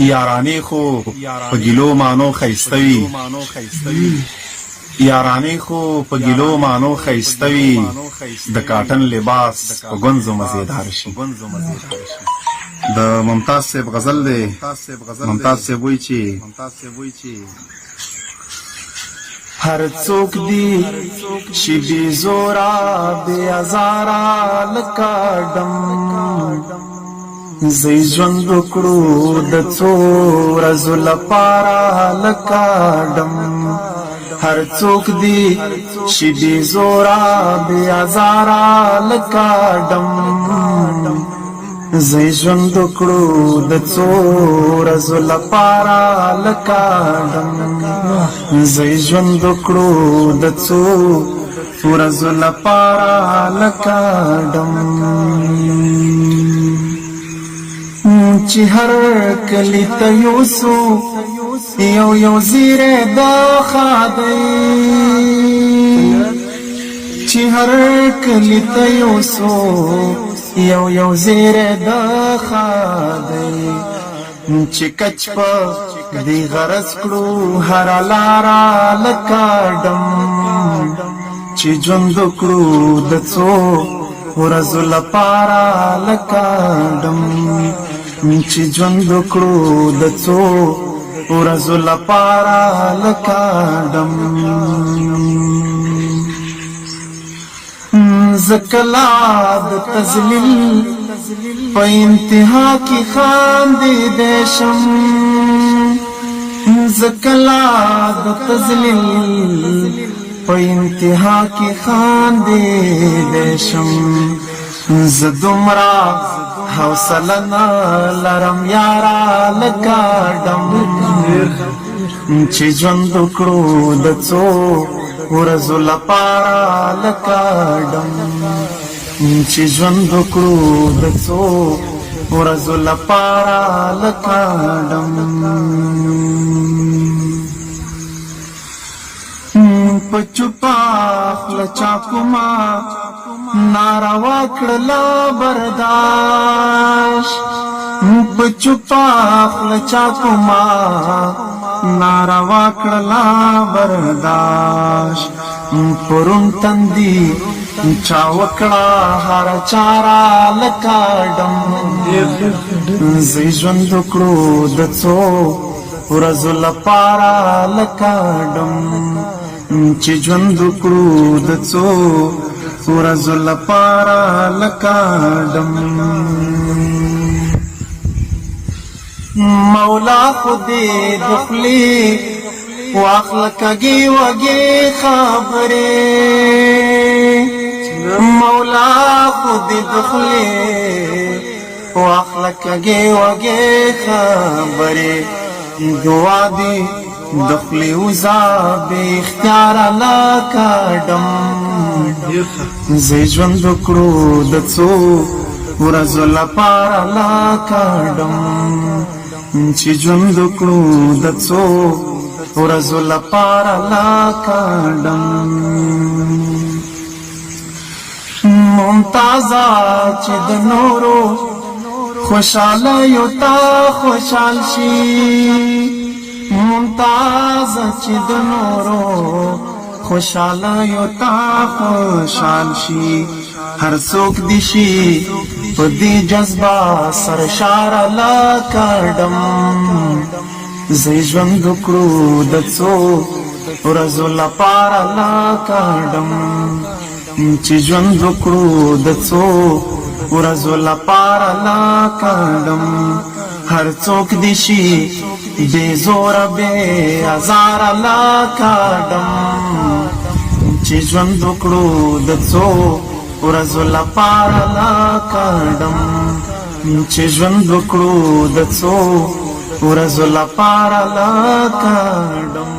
یارانې خو په ګیلو مانو ښایسته وي یارانې خو په ګیلو مانو ښایسته وي د کاټن لباس په ګونځو مزېدار شي د ممتاز صاحب غزل دی ممتاز صاحب وایي چې هر څوک دی چې بې زوره بې ازاره لکه ډم زه ژوند وکړو د څو ورځو لپاره لکه ډم هر څوک دی چې بې زوره بې ازاره لکه ډم زه ژوند وکړو د څو ورځو لپاره لکه ډم زه ژوند وکړو د څو ورځو لپاره لکه ډم چې هر کلی ته یوسو یو زیره د خادی چې هر کلی ته یوسو یو زیره د خادی چې کچ په دی غرض کړو هر لارا لکه ډم چې ژوند وکړو د څو ورځو لپاره لکه ډم چې ژوند وکړو د څو ورځو لپاره لکه ډم زه کله د تذلیل په انتها کې خاندېدی شم زه کله د تذلیل په انتها کې خاندېدی شم زه دومره حوصله نه لرم یاره لکه ډم چې ژوند وکړو د څو ورځو لپاره لکه ډم چې ژوند وکړو د څو ورځو لپاره لکه ډم په چوپه خوله چاپما ناروا کړله برداشت په چوپه خوله چاپما ناروا کړله برداشت پرون تندي چا وکړه هر چاره لکه ډم زه ژوند وکړو د څو ورځو لپاره لکه ډم چې ژوند وکړو د څو ورځو لپاره لکه ډم مولا خو دې د خولې واخله کږې وږې خبرې مولا خو دې د خولې واخله کږې وږې خبرې دعا دې د خولې وځه بې اختیاره لکه ډم زه ژوند وکړو د څو ورځو لپاره لکه ډم چې ژوند وکړو د څو ورځو لپاره لکه ډم ممتازه چې د نورو خوشاله یو تا خوشحال شي ممتازه چې د نورو خوشاله یو تا خوشحال شي هر څوک دې شي په دې جذبه سرشاره لکه ډم زه ژوند وکړو د څو ورځو لپاره لکه ډم چې ژوند وکړو د څو ورځو لپاره لکه ډم هر څوک دې شي بې زوره بې ازاره لکه ډم چې ژوند وکړو د څو ورځو لپاره لکه ډم چې ژوند وکړو د څو ورځو لپاره لکه ډم